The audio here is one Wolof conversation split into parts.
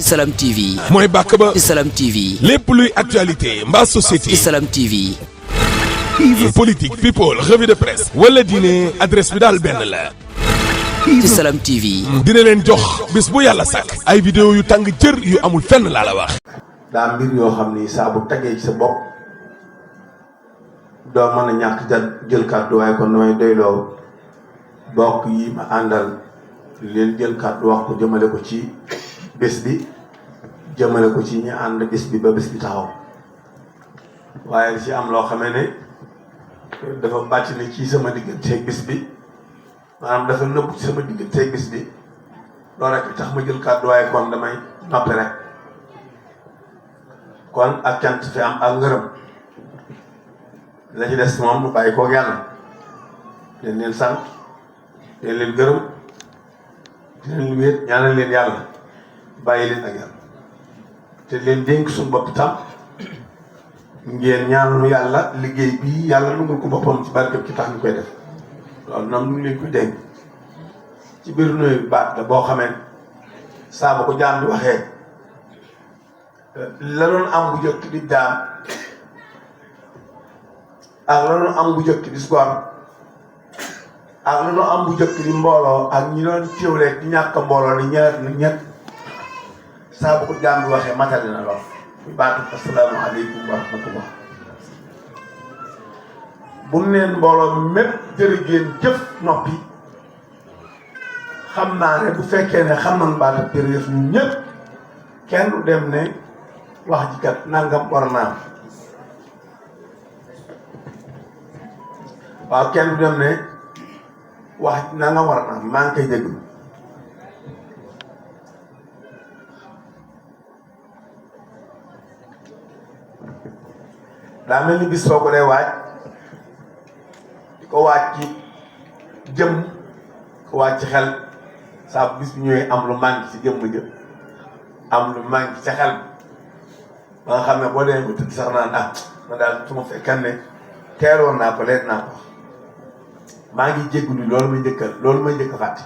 Salam TV. mooy bàkk ba. ci Salam TV. lépp luy actualité mbaa société. ci Salam TV. politique people revue de presse. wala diine adresse bi daal benn la. ci Salam TV. dina leen jox bis bu yàlla sàkk. ay vidéo yu tàng jër yu amul fenn laa la wax. daa mbir yoo xam ni saa bu tagee ci sa bopp doo mën a ñàkk jël kàddu waaye kon damay doyloo bokk yi ma àndal leen jël kàddu wax ko jëmale ko ci bés bi jëmale ko ci ñi ànd bés bi ba bés bi taxaw waaye li ci am loo xamee ne dafa bàcc ne ci sama digganteeg bés bi maanaam dafa nëbb ci sama digganteeg bés bi loolu rek tax ma jël kàddu waaye kon damay noppi rek kon ak cant fi am ak ngërëm la ci des moom mu bàyyi koog yàlla leen leen sant leen leen gërëm di leen wéet ñaanal leen yàlla bàyyi leen ak yàlla te leen dénk suñu bopp tam ngeen ñaanal yàlla liggéey bi yàlla nungul ko boppam ci barkeb ci tax ñu koy def loolu nag ñu ngi leen koy dénk ci biir nuyu baat la boo xamee saa ba ko jaam di waxee la doon am bu jëkk di jaam ak la doon am bu jëkk di sgor ak la doon am bu jëkk di mbooloo ak ñi doon téewlee di ñàkk mbooloo ni ñaar ni ñett saa bu ko jaam di waxee matali na lool muy baatu assalaamu aleykum wa rahmatullah bu neen mbooloo mépp jërëgéen jëf noppi xam naa ne bu fekkee ne xam nañ baatu jërëjëf ñun ñëpp kenn du dem ne wax ji kat nangam war naa waaw kenn du dem ne wax nangam war naa maa ngi koy déglu daa mel ni bis soo ko dee waaj di ko waaj ci jëm ko waaj ci xel saa bis bi ñëwee am lu manqué ci jëmm jëm am lu manqué ci xel ba nga xam ne boo demee ba tëdd sax naan ma daal su ma fekkee ne teeloon naa ko leet naa ko maa ngi jéggulu loolu may njëkk a fàtte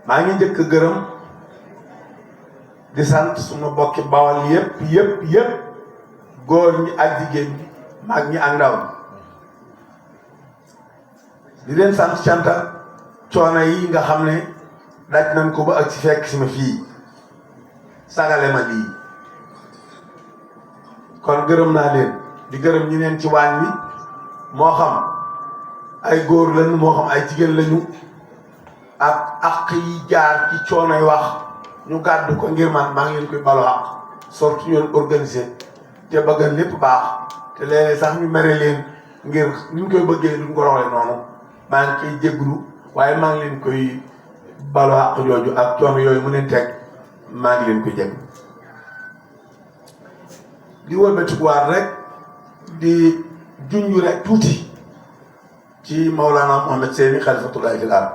maa ngi njëkk a gërëm di sant suma bokki bawal yëpp góor ñi ak jigéen ñi mag ñi ak ndaw di leen sant canta coono yi nga xam ne daj nañ ko ba ak ci fekk si ma fii sagale ma lii kon gërëm naa leen di gërëm ñi neen ci waañ wi moo xam ay góor lañu moo xam ay jigéen lañu ak yi jaar ci coonoy wax ñu gàddu ko ngir man maa ngi leen koy baloo ak surtout ñoon organisé te bëggan lépp baax te léeg-léeg sax ñu mere leen ngir ñu koy bëggee duñ ko roxle noonu maa ngi koy jégglu waaye maa ngi leen koy baloo ak jooju ak coono yooyu mu leen teg maa ngi leen koy jégglu di wëlbatikuwaat rek di junju rek tuuti ci Maulana Mohamed Seyni xalifatullahi fil ard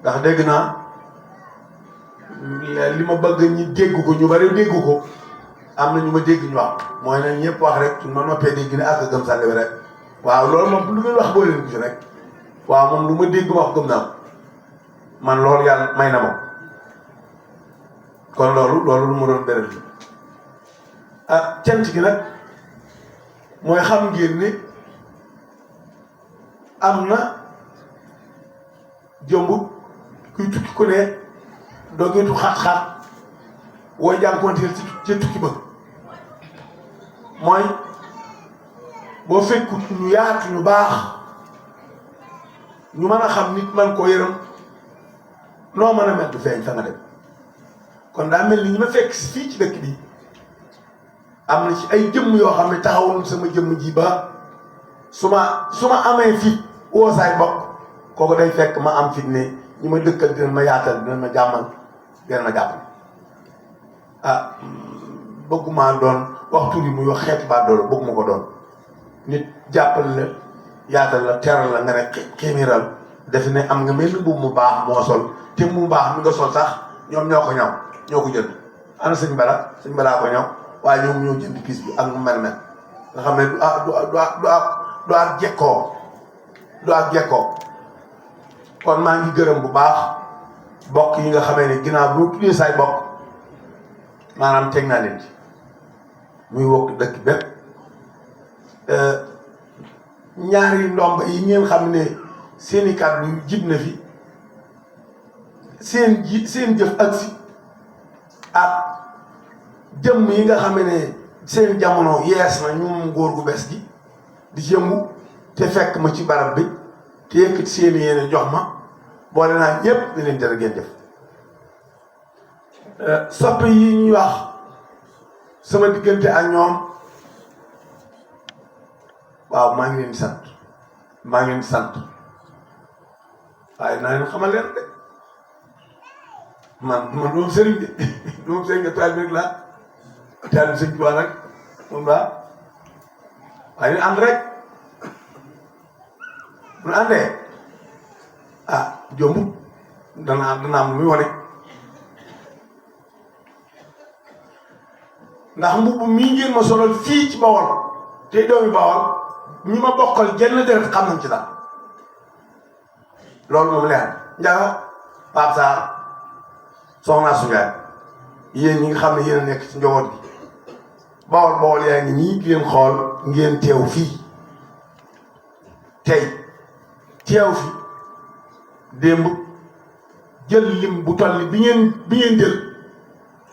ndax dégg naa li ma bëgg ñi dégg ko ñu bari dégg ko am na ñu ma dégg ñu wax mooy nag ñëpp wax rek su ma noppee dégg ne ak gëm sànni bi rek waaw loolu moom lu ngeen wax boo leen ko ci rek waaw moom lu ma dégg wax gëm naa man loolu yàlla may na ma kon loolu lu ma doon béréb bi cant gi nag mooy xam ngeen ni am na jëmbut kuy tukki ku ne doogeetu xat-xat wooy jànkonteel ci tukki ba mooy boo fekkut ñu yaatu ñu baax ñu mën a xam nit man koo yërëm noo mën a mel du feeñ fa nga dem kon daa mel ni ñi ma fekk si fii ci dëkk bi am na ci ay jëmm yoo xam ne taxawul sama jëmm ji ba su ma amee fit woo saay bokk kooku day fekk ma am fit ne ñi ma dëkkal dina ma yaatal dina ma jàmmal dina ma jàppal bëgguma doon waxtu bi muy wax xeetu baa doon bëgguma ko doon nit jàppal la yaatal la teral la nga ne xéemiral def ne am nga mel ni mbubb mu baax moo sol te mu baax mi nga sol sax ñoom ñoo ko ñaw ñoo ko jënd ana sëñ balaa ko ñaw waaye ñoom ñoo jënd piis bi ak mu mel nga xam ne du ak jekkoo kon maa ngi gërëm bu baax bokk yi nga xamee ne ginnaaw bu tuddee saay bokk maanaam teg naa leen ci muy wokk dëkk bépp ñaari ndomb yi ngeen xam ne seeni kàddu yu jib na fi seen jëf ak si ak jëmm yi nga xam ne seen jamono yees na ñu moom góor gu bees gi di jëmbu te fekk ma ci barab bi te yëkkati seeni yéene jox ma boole naa ñépp di leen jërë ngeen jëf soppe yi ñuy wax sama diggante ak ñoom waaw maa ngi leen di sant waaye naa leen xamal leen de man doom sëriñ de doom sëriñ nga taal bi rek laa taal bi sëñ Tuubaa nag moom laa waaye ñu ànd rek bu ñu àndee jomb dana am lu muy wane ndax mbubb mii ngeen ma solal fii ci Bawol te doomi Bawol ñi ma bokkal jenn deret xam nañ ci daal loolu moom leer Ndiaga Pape Sarr soxna Sunjaay yéen ñi nga xam ne yéen a nekk ci njaboot gi Bawol yaa ngi nii di leen xool ngeen teew fii tey teew fi démb jël lim bu toll bi ngeen jël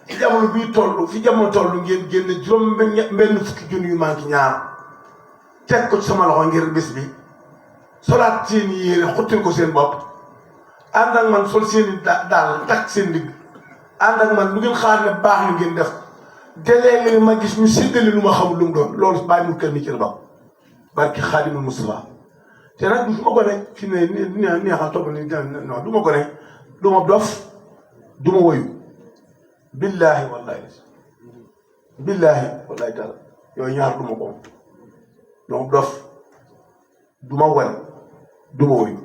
ci jamono bii toll fi jamono toll ngeen génn juróom benn fukki junni yu manqué ñaar teg ko ci sama loxo ngir bis bi solaat seen i yére xuttil ko seen bopp ànd ak man sol seen i daal takk seen digg ànd ak man lu ngeen xaar ne baax lu ngeen def déléeg ma gis ñu séddale lu ma xamul lu mu doon loolu bàyyi mu kër ni ci la bokk barki Xaadimul Mustafa te nag du ma ko ne fi ne neexal topp ni non du ma ko ne du ma dof du ma woyu billaahi wallaahi taala yooyu ñaar du ma ko du ma dof du ma wane du ma woyu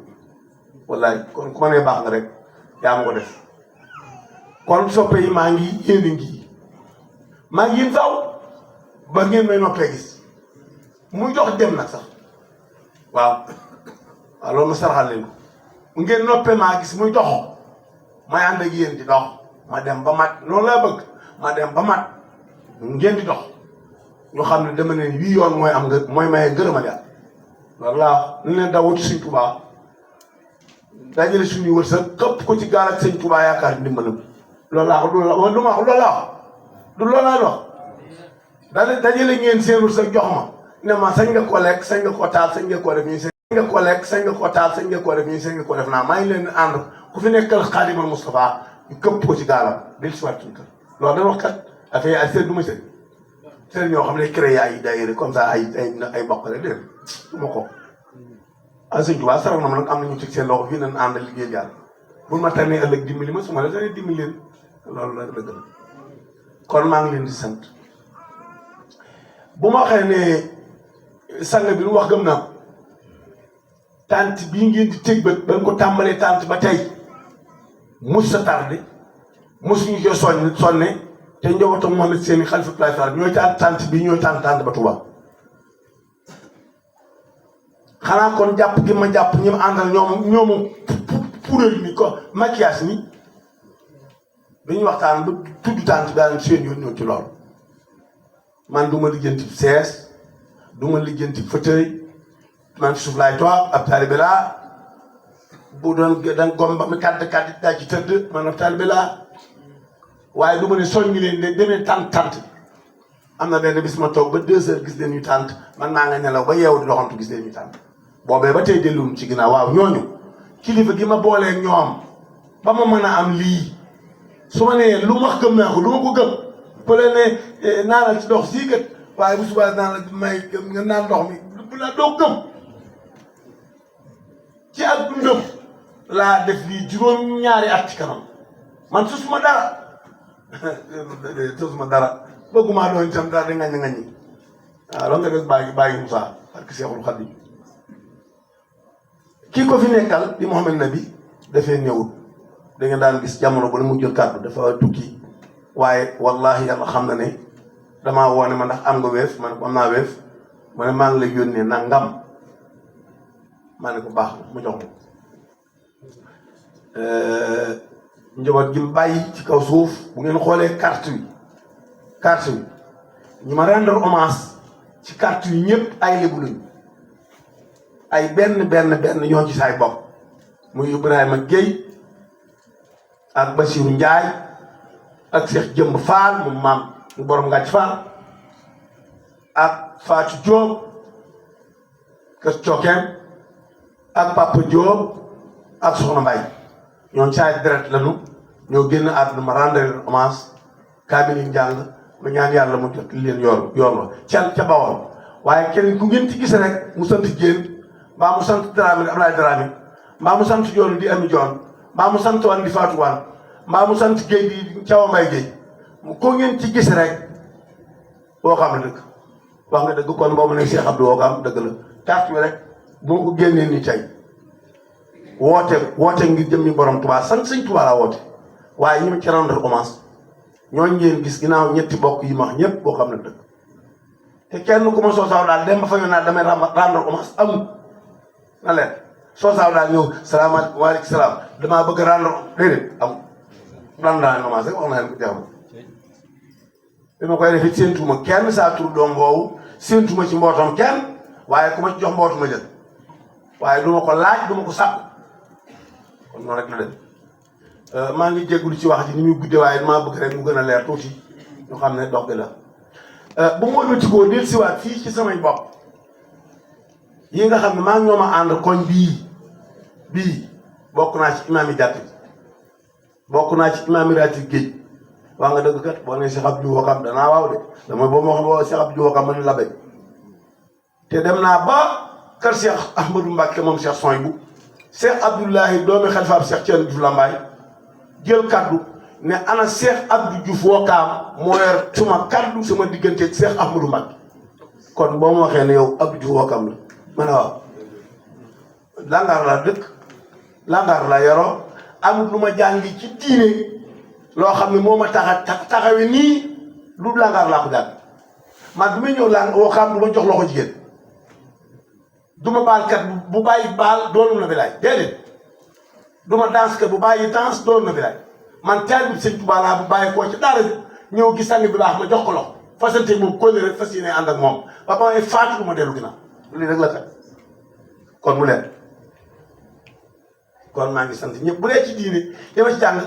wallaahi kon ku ma nee baax nga rek yaa ma ko def kon soppe yi maa ngi yéen saw ba ngeen may noppee gis muy jox dem nag sax waaw loolu ma saraxal leen ko ngeen noppee maa gis muy dox may ànd ak yéen di dox ma dem ba mat loolu laa bëgg ma dem ba mat ngeen di dox ñu xam ne dama ne wii yoon mooy am nga mooy maye ngërëma yàlla loolu laa ñu leen dawoo ci Sëñ Tuubaa dajale suñuy wërsëg xëpp ko ci gaal ak Sëñ Tuubaa yaakaar ndimbalam loolu laa wax lu ma wax loolu laa wax du loolu laa wax dajale ngeen seen wërsëg jox ma ne ma sañ nga ko lekk sañ nga ko taal sañ nga ko def ñuy sañ nga ko lekk sañ nga ko taal sañ nga ko def ñuy sañ nga ko def naa maa ngi leen di ànd ku fi nekkal Xaadimal Mustafaa ñu këpp ko ci gaalam del si waat suñu kër loolu dana wax kat affaire ay seet du ma seet seen ñoo xam ne créé ay daayira comme ça ay bokk rek dégg du ma ko Sëñ Tuubaa sarax na ma nag am na ñu teg seen loxo fii nañ ànd liggéey yàlla bu ma tànnee ëllëg dimbali ma su ma la tànnee dimbali leen loolu la dëgg la kon maa ngi leen di sant bu ma waxee ne sang bi lu wax gëm naa ko tànt bii ngeen di tëj ba nga ko tàmbalee tànt ba tey mus sa tardé musuñu ko sonne te njabootam Mohamed Seyni Xalifa Playe ñooy tànt bii ñooy tànt ba Touba xanaa kon jàpp gi ma jàpp ñi ma àndal ñoomu puudar ni ko maquillage ni dañuy waxtaan ba tudd tànt daal seen yoon ñëw ci loolu man du ma lijjanti sees du ma lijjanti fauteuil man ci suuf laay toog ab taalibe laa bu doon danga gom ba mi kàdd daa ci tëdd man ab taalibe laa waaye du ma ne soññi leen de demee tant am na benn bis ma toog ba 2 heures gis leen ñu tant man maa nga nelaw ba yeewu di doxantu gis leen ñu tant boobee ba tey delluwum ci ginnaaw waaw ñooñu kilifa gi ma boolee ñoom ba ma mën a am lii su ma nee lu ma gëm naa ko lu ma ko gëm peut ne naanal ci ndox sii kat waaye bu subaa naan la may gëm nga naan ndox mi bu la doo gëm ci ak dundam laa def lii juróom-ñaari at ci kanam man susuma dara bëgguma doon itam dara di ngañ waaw loolu nga def bàyyi Moussa parce que Seexul Xadiim kii ko fi nekkal di Mouhamed Nabi dafee ñëwut da ngeen daan gis jamono ba mu jël kàddu dafa tukki waaye wallahi yàlla xam na ne damaa woone ma ndax am nga weef ma ne ko am naa weef ma ne maa ngi lay yónnee nangam ma ne ko baax na mu jox ma njaboot gi mu bàyyi ci kaw suuf bu ngeen xoolee carte bi ñu ma rendre hommage ci carte yi ñëpp ay lébu lañu ay benn ñoo ci saay bopp muy Ibrahima Gueye ak Bassirou Ndiaye ak Cheikh Jëmb Fall moom maam mu borom Ngàcc Fall ak Fatou Diop kër Cokeem ak Papa Diop ak Soxna Mbaye ñoom saay deret lañu ñoo génn àdduna ma rendre leen hommage kaamil yi njàng ma ñaan yàlla mu jot leen yoon la ca Bawol waaye keneen ku ngeen ci gis rek mu sant Jéen mbaa mu sant Dramé di Ablaye Dramé mbaa mu sant Joon di Ami Joon mbaa mu sant Wan di Fatou Wan mbaa mu sant Guèye di Thiaw Mbaye Guèye ko ngeen ci gis rek boo xam ne dëgg wax nga dëgg kon boobu ne Cheikh Abdou woo ko am dëgg la carte bi rek boo ko génnee ni tey woote ngir jëmmi borom Touba sant sëñ Touba laa woote waaye ñi ma ci rendre hommage ñooñu ngeen gis ginnaaw ñetti bokk yi ma wax ñëpp boo xam ne dëgg te kenn ku ma soosaaw daal dem ba fa yoon naa damay rendre hommage amul na leen soosaaw daal ñëw salaamaaleykum waaleykum salaam damaa bëgg rendre déedéet amul rendre hommage rek wax na leen ko jeexam bi ma koy def it séentuma kenn saa tur doom boobu séentuma ci mbootoom kenn waaye ku ma ci jox mbootu ma jël waaye du ma ko laaj du ma ko sàkku kon noonu rek la dem maa ngi jégalu ci wax ji ni muy guddee waaye damaa bëgg rek mu gën a leer tuuti ñu xam ne dox gi la bu ma wëlbatikoo del siwaat fii ci samay bopp yi nga xam ne maa ngi ñoom a ànd koñ bii bokk naa ci imaam yi jàkk ji bokk naa ci imaam yi raati géej waa nga dëgg kat boo ne Cheikh Abdou Wakam danaa waaw de dama boo ma waxoon boo Cheikh Abdou Wakam man la bay te dem naa ba kër Cheikh Ahmadou Mbacke moom Cheikh Soy bu Cheikh Abdoulahi doomi xalifaab Cheikh Thierno Diouf Lambaye jël kaddu ne ana Cheikh Abdou Diouf Wakam moo yor suma kaddu sama diggante Cheikh Ahmadou Mbacke kon boo ma waxee ne yow Abdou Diouf Wakam la ma ne waaw langaar laa dëkk langaar laa yoroo amul lu ma jàngi ci diine loo xam ne moo ma taxawe nii lu langaar laa ko jàng man du may ñëw Wakam du ma jox loxo jigéen du ma baal kat bu bàyyi baal doonu na bi laay déedéet du ma danse kat bu bàyyi danse doonu na bi laay man taal bi sëñ Tuubaa laa bu bàyyi koo ci dara ñëw gis sang bi baax ma jox ko loxo fasante moom kóllëre rek fas yéene ànd ak moom ba ma faatu ma dellu ginnaaw lii rek la kat kon mu leen kon maa ngi sant ñëpp bu dee ci diine dama ci jàng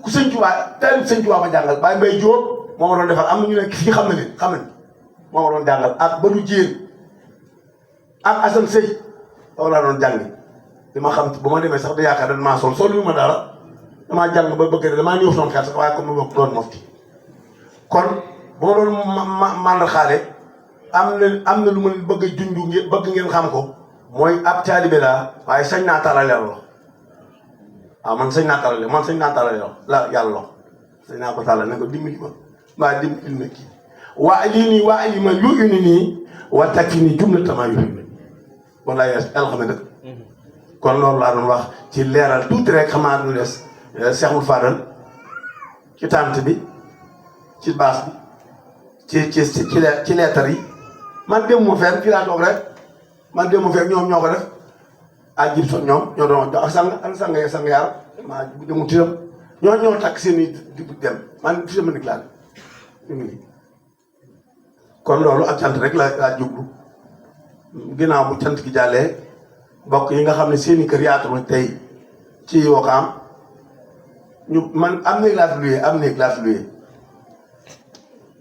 ku sëñ Tuubaa taal bi sëñ Tuubaa ma jàngal Baye Mbaye Diop moo ma doon defal am na ñu ne kii xam na leen xam nañ moo ma doon jàngal ak Badou Dieng ak Assane Seye loolu laa doon jàng li ma xam bu ma demee sax da yaakaar damaa sol yu ma dara damaa jàng ba bëgg damaa ñëw sama xel sax waaye comme ma doon mofti kon bu ma doon mandal xaale am na lu ma bëgg a junj bëgg ngeen xam ko mooy ab taalibe laa waaye sañ naa tàllal yàlla loxo waaw man sañ naa tàllal la yàlla loxo sañ naa ko tàllal ne ko dimbali ma mbaa dimbali ma kii waa lii nii waa lii ma yu uni nii wa takki nii jumlatamaa yu wala yàlla xam ne dëgg kon loolu laa doon wax ci leeral tuuti rek xamaa lu des Cheikh Moul Fadal ci tànt bi ci baas bi ci leetar yi man dem mu fenn fii laa toog rek man dem mu fekk ñoom ñoo ko def ak jib son ñoom ñoo doon jox ak sang yaar maa demu tiram ñoo takk seen i di dem man fi sama nig laa kon loolu ak cant rek laa jublu ginnaaw bu cant gi jàllee mbokk yi nga xam ne seeni kër yaatu na tey ci Wakam ñu man am néeg laa fi luyee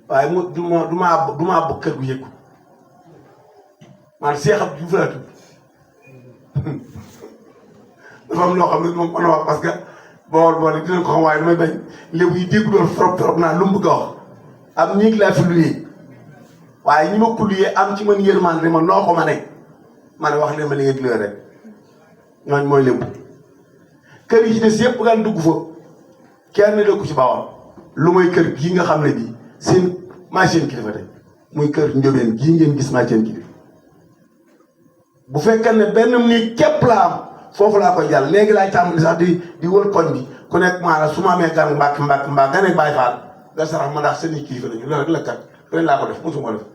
waaye mu du ma bokk kër gu yëggu man Cheikh Abdou Diouf laa tudd dafa am loo xam ne moom mën a wax parce que bool dinañ ko xam waaye damay bañ lébu yi déggu doon trop naa lu mu bëgg a wax am néeg laa fi luyee waaye ñi ma ko luyee am ci man yërmande ma noo ko ma ne wax leen ma li ngeen di luyee rek ñooñ mooy lébu kër yi ci des yëpp gaan dugg fa kenn dëkku ci Bawol lu mooy kër gii nga xam ne bii maa seen kilifa tey muy kër Njóobeen gii ngeen gis maa seen kilifa bu fekkee ne benn nii képp laa am foofu laa koy jàll léegi laay tàmbali sax di wër koñ bi ku nekk maanaam su ma amee gan mbaa nga ne Baay Faal nga sarax ma ndax seen kilifa lañu loolu rek la kat ren laa ko def mosuma def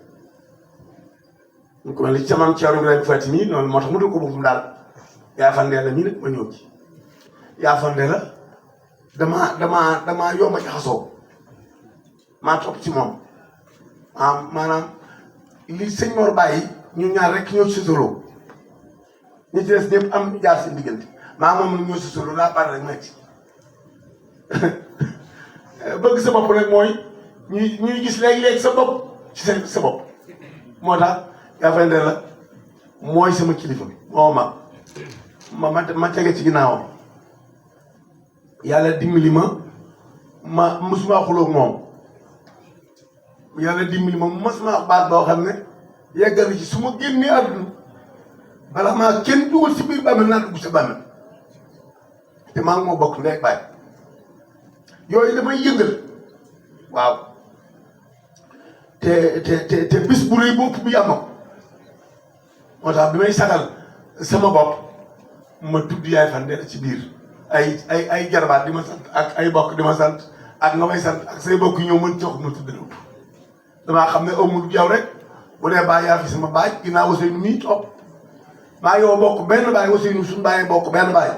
ñu ko mel ni ci sama Ceerno Ibrahima Fati nii noonu moo tax mu dul ko boppam daal yaa fandee la mii nag ma ñëw ci yaa fandee la damaa yomb a jaxasoo maa topp ci moom maanaam li sëñ Mor bàyyi ñu ñaar rek ñoo suturoo ñi ci des ñëpp am jaar seen diggante moom ñoo suturoo laa pare rek metti bëgg sa bopp rek mooy ñuy gis léegi-léegi sa bopp ci sa bopp moo tax yaa fay la mooy sama kilifa moo ma tege ci ginnaawam yàlla dimbali ma musuma xuloo moom yàlla dimbali ma mosuma baat boo xam ne yeggal ci su ma génnee àdduna bala maa kenn dugal si biir bàmmeel naa dugg sa bàmmeel te maa ngi moo bokk ndey baay yooyu damay yëngal waaw te bis bu rëy bopp bi am ko moo tax bi may sagal sama bopp ma tudd yaay fan de ci biir ay jarbaat di ma sant ak ay bokk di ma sant ak nga may sant ak say bokk ñëw mën jox ma tudd damaa xam ne amul yow rek bu dee baay yaa fi sama baay ginnaaw Ousseynou mii toog maa yow bokk benn baay Ousseynou suñu baay bokk benn baay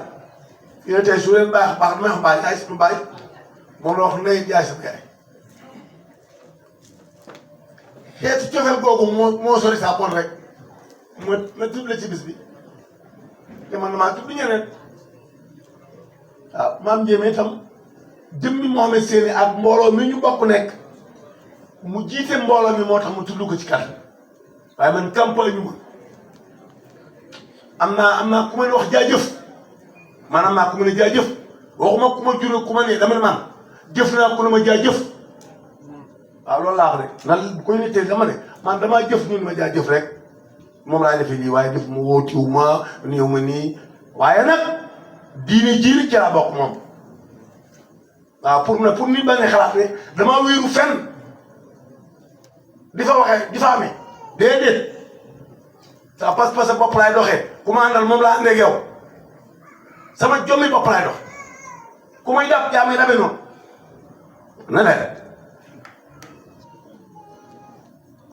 yéen tey su leen baax baax dama xam baay yaay suñu baay moom la wax ndey jaay sama yaay xeetu cofeel googu moo sori saa bon rek ma tudd la ci bis bi te man damaa tudd ñeneen waaw maam Ndiémé itam jëmmi Mohamed Séni ak mbooloo mi ñu bokk nekk mu jiite mbooloo mi moo tax mu tudd ko ci kàddu waaye man campagne ñu ma am naa ku ma ne wax jaajëf man am naa ku ma ne jaajëf waxuma ku ma jure ku ma ne dama ne man jëf naa ku ne ma jaajëf waaw loolu laa wax rek nan bu koy nettee dama ne man damaa jëf ñu ne ma jaajëf rek moom laa defee nii waaye def ma wóotiwu ma néew ma nii waaye nag diine jiir ci laa bokk moom waaw pour nit ba ne xalaat ne damaa wéeru fenn di fa waxee di fa amee déedéet sa pas-pas bopp laay doxee ku ma àndal moom laa àndee ak yow sama jommi bopp laay dox ku may dab yaa may dabe noonu na leer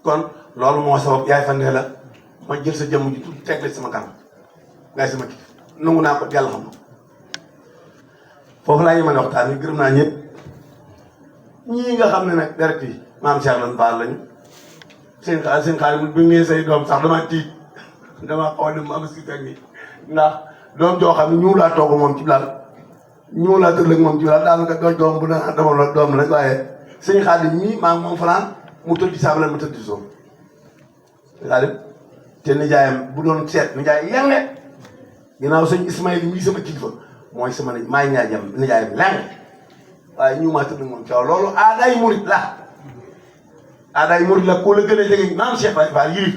kon loolu moo sabab yaay fandee la ma jël sa jëmm ji tuuti tegle sama kanam ngay sama kii nangu naa ko yàlla xam na foofu laa yemale waxtaan wi gërëm naa ñëpp ñii nga xam ne nag direct yi maam Cheikh lan baal lañu seen xaalis bi ngeen say doom sax dama tiit dama xaw a dem am si teg nii ndax doom joo xam ne ñu laa toog moom ci lal ñu laa tëdd ak moom ci lal daanaka doom bu na dama la doom rek waaye sëñ xaalis mii maa ngi moom fanaan mu tëdd ci saabal ma tëdd ci suuf xaalis te nijaayam bu doon seet nijaay yenge ginnaaw sëñ Ismaïl mii sama kilifa mooy sama maay nijaayam leng waaye ñu maa tëdd moom caaw loolu aadaay murit la aadaay murit la ku la gën a jege maam Cheikh Fall yilif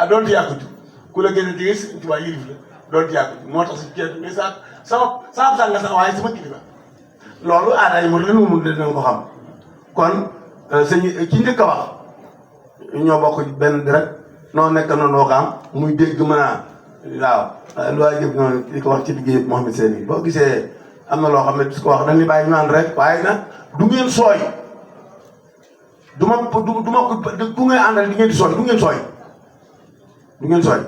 doonte yaa ko jur ku la gën a jege sëñ Tuubaa yilif la doonte yaa ko jur moo tax si ceeb mais sama sàng sax waaye sama kilifa loolu aadaay murit la nu mun dina ko xam kon sëñ ki njëkk a wax ñoo bokk benn direct noo nekk noonu noo ko am muy dégg mën a waaw lu waay jëf noonu di ko wax ci liggéey Mohamed Séni boo gisee am na loo xam ne dis ko wax dañuy bàyyi ñu ànd rek waaye nag du ngeen sooy du ngeen àndal di ngeen di sooy du ngeen sooy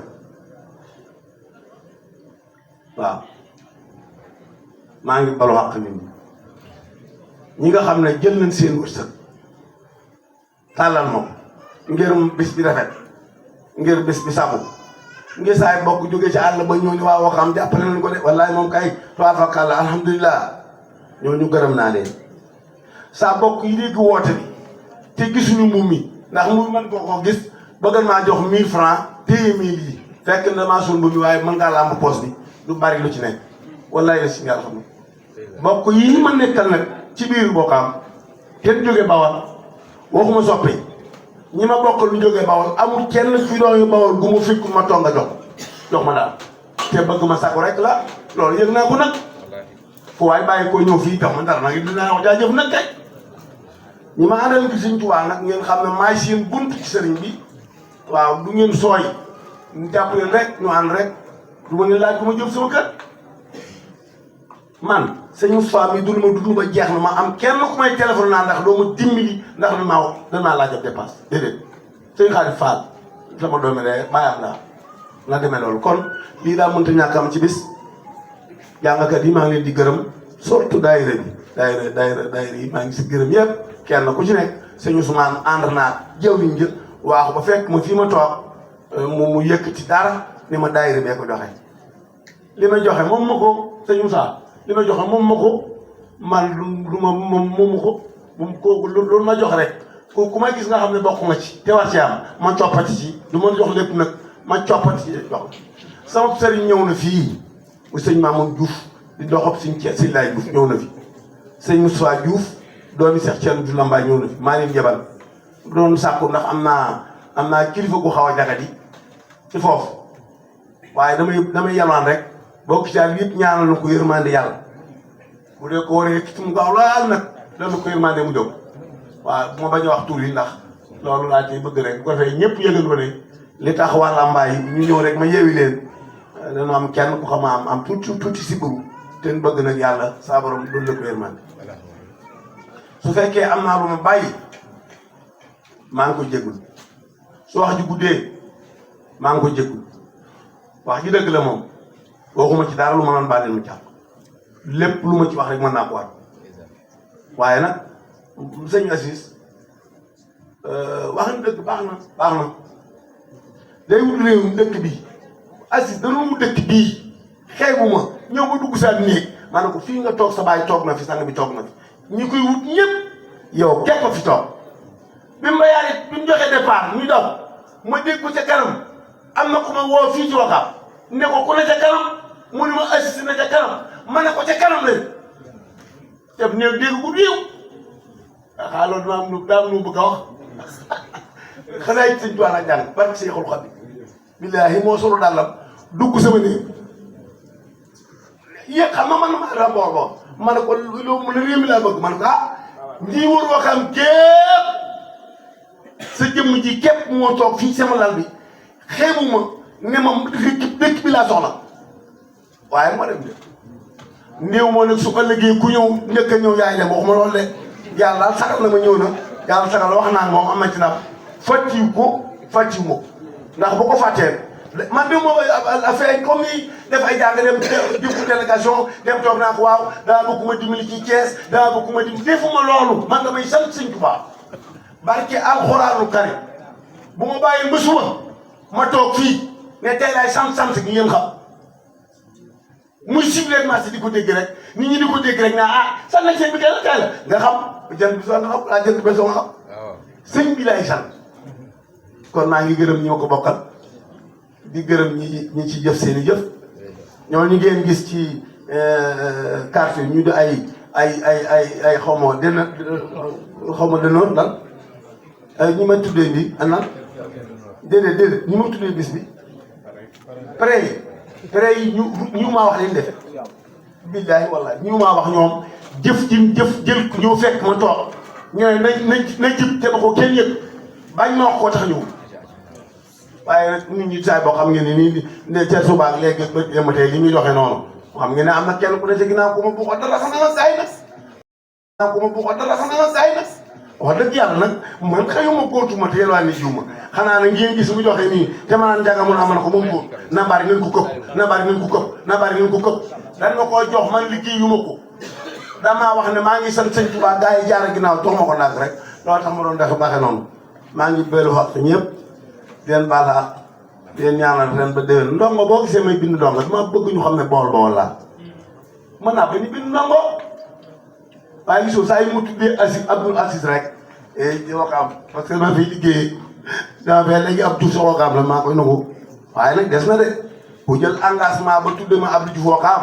waaw maa ngi balu xaq nit ñi nga xam ne jël nañ seen wërsëg tàllal moom ngir bis bi rafet ngir bis bi sàmm ngir saay bokk jógee ci àll ba ñëw ni waa Wakaam jàppale nañ ko de wallaay moom kay tubaarkalla alhamdulilah ñooñu gërëm naa leen saa bokk yi dégg woote bi te gisuñu muum mi ndax mu mën ko gis bëgg maa jox 1000 francs téye 1000 yi fekk na damaa suul mi waaye mën ngaa làmb poos bi du bari lu ci nekk wallaay la si nga xam ne bokk yi ma nekkal nag ci biir Wakaam kenn jóge Bawal waxuma soppi ñi ma bokk lu jógee Bawol amul kenn fi doon yu Bawol gu mu fikku ma toog nga jox ma daal te bëgg ma sakku rek la loolu yëg naa ko nag fu waay bàyyi ko ñëw fii jox ma dara nag dinaa wax jaajëf nag kay ñi ma àndal gi Sëriñ Tuubaa nag ngeen xam ne maay seen bunt ci sëriñ bi waaw du ngeen sooy ñu jàpp leen rek ñu ànd rek du ma ne laaj bu ma jëm sama kër man sëñ Moustapha mi dund ma dund ba jeex na ma am kenn ku may téléphone naa ndax doo ma dimbali ndax dañ maa laaj ab dépense déedéet sëñ Xaadim Fall sama doomi de bàyyam laa nga demee loolu kon lii daa mënta ñàkk am ci bis jàngkat yi maa ngi leen di gërëm surtout daayira bi daayira yi maa ngi si gërëm yëpp kenn ku ci nekk sëñ Ousmane ànd naa jëw liñ jël waaxu ba fekk ma fii ma toog mu yëkkati dara ni ma daayira bee ko joxe li ma joxe moom ma ko sëñ Moussa li ma joxe moom ma ko man lu ma moomu ko kooku loolu ma jox rek ku ma gis nga xam ne bokk nga ci te war ci am ma coppati ci du ma jox lépp nag ma coppati ci jox sama sëriñ ñëw na fii mu sëñ Mamoun Diouf di doxab sëñ Laay Diouf ñëw na fi sëñ Moussa Diouf doomi Cheikh Thierno Diouf Lambaye ñëw na fi maa leen jabal doon sàkku ndax am naa kilifa gu xaw a jagadi ci foofu waaye damay yalwaan rek bokk ci àll yëpp ñaanal na ko yërmande yàlla bu dee ko waree ci mu gaaw laal nag dana ko yërmande mu jóg waaw bu ma bañ a wax tur yi ndax loolu laa ciy bëgg rek bu ko defee ñëpp yëgal ko ne li tax waa Lambaye ñu ñëw rek ma yeewi leen dana am kenn ku xam am tuuti si bëggu te bëgg nag yàlla saa borom doon la ko yërmande su fekkee am naa lu ma bàyyi maa ngi ko jéggul su wax ji guddee maa ngi ko jéggul wax ji dëgg la moom waxuma ci dara lu ma doon bànneel mu càpp lépp lu ma ci wax rek mën naa ko war waaye nag sëñ Assis wax na dëgg baax na day wut réew mi dëkk bii Assis dañoo mu dëkk bii xeebu ma ñëw ba dugg saa néeg ma ne ko fii nga toog sa baay toog na fi sang bi toog na fi ñi koy wut ñëpp yow képp a fi toog bi mu bayaarit bi mu joxee départ muy daw ma dégg ko ca kanam am na ku ma woo fii ci Wakaam ne ko ku ne ca kanam mu ne ma Assis na ca kanam ma ne ko ca kanam lañ def néew dégg gu réew xaa loolu daa am lu bëgg a wax xanaa it sëñ Tuubaa jàng barke Seexul Xadiim billaahi moo solo dàllam dugg sama néeg yéeg xam nga man ma rapport bo ma ne ko loolu mu ne réew mi laa bëgg ma ne ko ñii wër Wakaam képp sa jëmm ji képp moo toog fii sama lal bi xeebu ma ne ma dëkk bi laa soxla waaye moo dem de néew moo nag su ëllëgee ku ñëw njëkk a ñëw yaay dem waxuma loolu de yàlla daal sagal na ma ñëw na yàlla sagal la wax naa moom am na ci ndam fàttiwu ma ndax bu ko fàttee man de moo affaire comme ni def ay jàng dem jëfu délégation dem toog naa ko waaw daa bëgg ma dimbali ci Thiès daa bëgg ma dimbali defuma loolu man damay sant Sëñ Tuubaa barke alxuraanu karim bu ma bàyyi ba suba ma toog fii ne tey laay sant gi ngeen xam muy ciblé marché di ko dégg rek nit ñi di ko dégg rek naa sant nañ sëñ bi tey la nga xam jënd bi soo nga xam laa jënd bi soo nga xam sëñ bi laay sant kon maa ngi gërëm ñi ma ko bokkal di gërëm ñi ci jëf seen i jëf ñooñu ngeen gis ci quartier ñu di ay xaw ma dënoon lan ñi ma tuddee bi ana déedéet ñi ma tuddee bis bi pré yi ñu maa wax leen def billaahi wallaahi ñu maa wax ñoom jëf jël ñëw fekk ma toog ñooy na jëp te ba ko kenn yëg bañ ma wax koo tax ñëw waaye nag nit ñi saay boo xam ngeen ne nii ne ca suba ak léegi ba yematee li ñuy doxee noonu xam ngeen ne am na kenn ku ne ci ginnaaw ku ma buuxoon dara xam naa saay nag wax dëgg yàlla nag man xëyuma góotuma te yelwaa ni jiwma xanaa nag ngeen gis mu joxe nii te ma naan njaga mun aman ko moom góor na bari ngeen ko këpp dan ma koo jox man liggéeyuma ko damaa wax ne maa ngi sant Sëñ Tuubaa gaa yi jaar ginnaaw jox ma ko nag rek loolu tax ma doon def baaxe noonu maa ngi beelu xaq ñëpp di leen baala di leen ñaanal ren ba déwén ndongo boo gisee may bind ndongo dama bëgg ñu xam ne bool laa mën naa bañ bind ndongo waaye gisoo saa yi mu tuddee Abdoul Aziz rek di Wakaam parce que dama fiy liggéeyee dama fee léegi ab Diouf sa Wakaam la maa koy nangu waaye nag des na de bu jël engagement ba tuddee ma Abdou Diouf Wakaam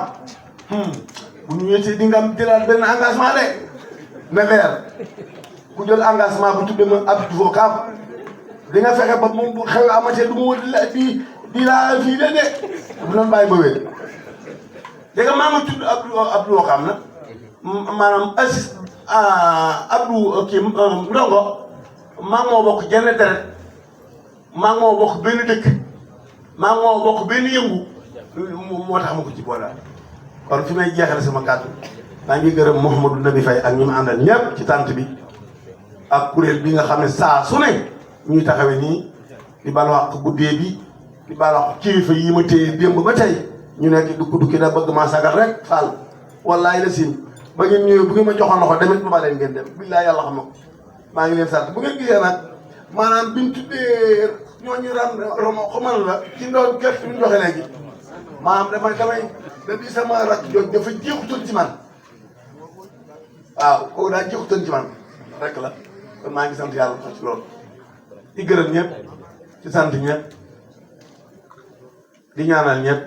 bu ñu ñëwee di nga am jëlaat benn engagement de na leer ku jël engagement ba tuddee ma Abdou Diouf Wakaam di nga fexe ba moom bu xew amatee du ma wër di laa fii de bu doon bàyyi ba wér dégg nga maa ma tudd Abdou Wakaam nag maanaam Aziz Abdou kii Ndongo maa moo bokk jenn deret maa moo bokk benn dëkk maa moo bokk benn yëngu moo tax ma ko ci boolaa kon fi may jeexale sama kàddu maa ngi gërëm Mouhamadou Nabi Faye ak ñi ma àndal ñëpp ci tànt bi ak kuréel bi nga xam ne saa su ne ñuy taxawee nii di bal wax guddee bi di bal wax kilifa yi ma téye démb ba tey ñu nekk dukki da bëgg maa sagal rek Fall wallaay la siin ba ngeen ñëwee bu ngeen ma joxoon loxo demit ma ba leen ngeen dem billaay yàlla xam na ko maa ngi leen sant bu ngeen gisee nag maanaam biñ tuddee ñooñu xamal la ci ndaw gerte bi ñu joxe léegi maanaam da di sama rakk jooju dafa jeexutoon ci man waaw kooku daa jeexutoon ci man rek la kon maa ngi sant yàlla ci loolu di gërëm ñëpp ci sant ñëpp di ñaanal ñëpp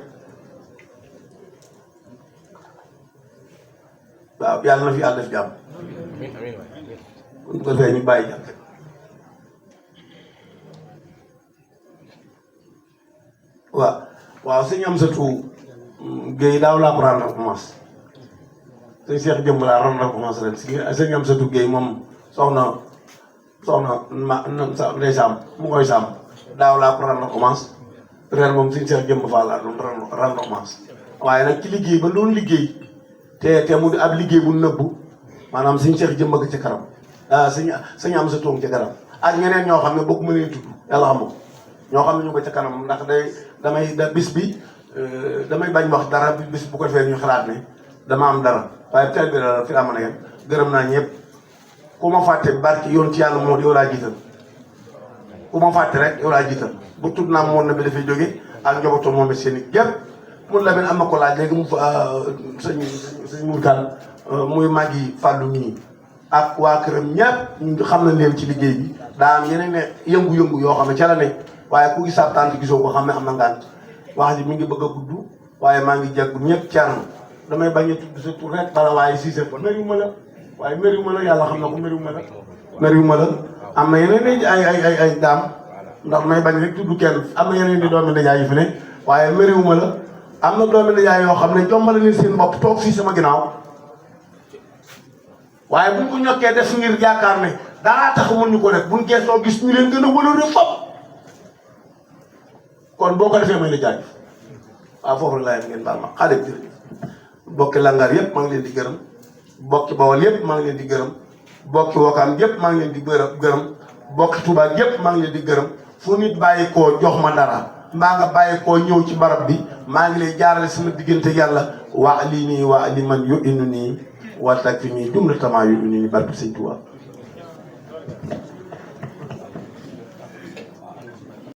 waaw yàlla na fi yàlla def jàmm bu ko defee ñu bàyyi jàmm waaw sëñ Amsatou Guèye daaw laa ko rendre commence sëñ Cheikh Jëmb laa rendre commence ren sëñ Amsatou Guèye moom soxna ndey Samb mu koy Samb daaw laa ko rendre commence ren moom sëñ Cheikh Jëmb Fall laa doon rendre commence waaye nag ci liggéey ba doon liggéey te mu di ab liggéey bu nëbbu maanaam sëñ Cheikh Jëmb ak ca kanam sëñ Amsatou ca kanam ak ñeneen ñoo xam ne bokk ma leen tudd yàlla xam ko ñoo xam ne ñu ko ca kanam ndax damay bis bi damay bañ wax dara bis bu ko defee ñu xalaat ne dama am dara waaye teel bi la fi amoon na yem gërëm naa ñëpp ku ma fàtte barki yoon ci yàlla moo yow laa jiital ku ma fàtte rek yow laa jiital bu tudd naa moon na bi dafay jóge ak njabootam moom it seen i gépp mun la benn am na ko laaj léegi mu fa sëñ Mourkane muy màggi fàllu mii ak waa këram ñëpp ñu xam nañ leen ci liggéey bi daa am yeneen ne yëngu-yëngu yoo xam ne ca la ne waaye ku gisaab tànt gisoo ko xam ne am na ngànt wax ji mi ngi bëgg a gudd waaye maa ngi jaggu ñëpp Thierno damay bañ a tudd sa tur rek bala waaye Cissé ko mériwuma la waaye mériwuma la yàlla xam na ko mériwuma la am na yeneen ay daam ndax may bañ rek tudd kenn am na yeneen di doomi nijaay yi fi ne waaye mériwuma la am na doomi nijaay yoo xam ne jombale leen seen bopp toog fii sama ginnaaw waaye buñ ko ñokkee def ngir yaakaar ne dangaa tax mun ñu ko def buñ geesoo gis ñu leen gën a wëloo fop kon boo ko defee may la jaajëf waaw foofu la laayam ngeen baal ma xale bi jërëjëf bokki langar yëpp maa ngi leen di gërëm bokki bawal yëpp maa ngi leen di gërëm bokki wakaam yëpp maa ngi leen di gërëm bokki Touba yëpp maa ngi leen di gërëm fu nit bàyyi koo jox ma dara mbaa nga bàyyi koo ñëw ci barab bi maa ngi lay jaarale sama diggante yàlla waa lii nii waa li man yu inu nii waa tag fi nii jumla tamaa yu inu nii barke Sëñ Touba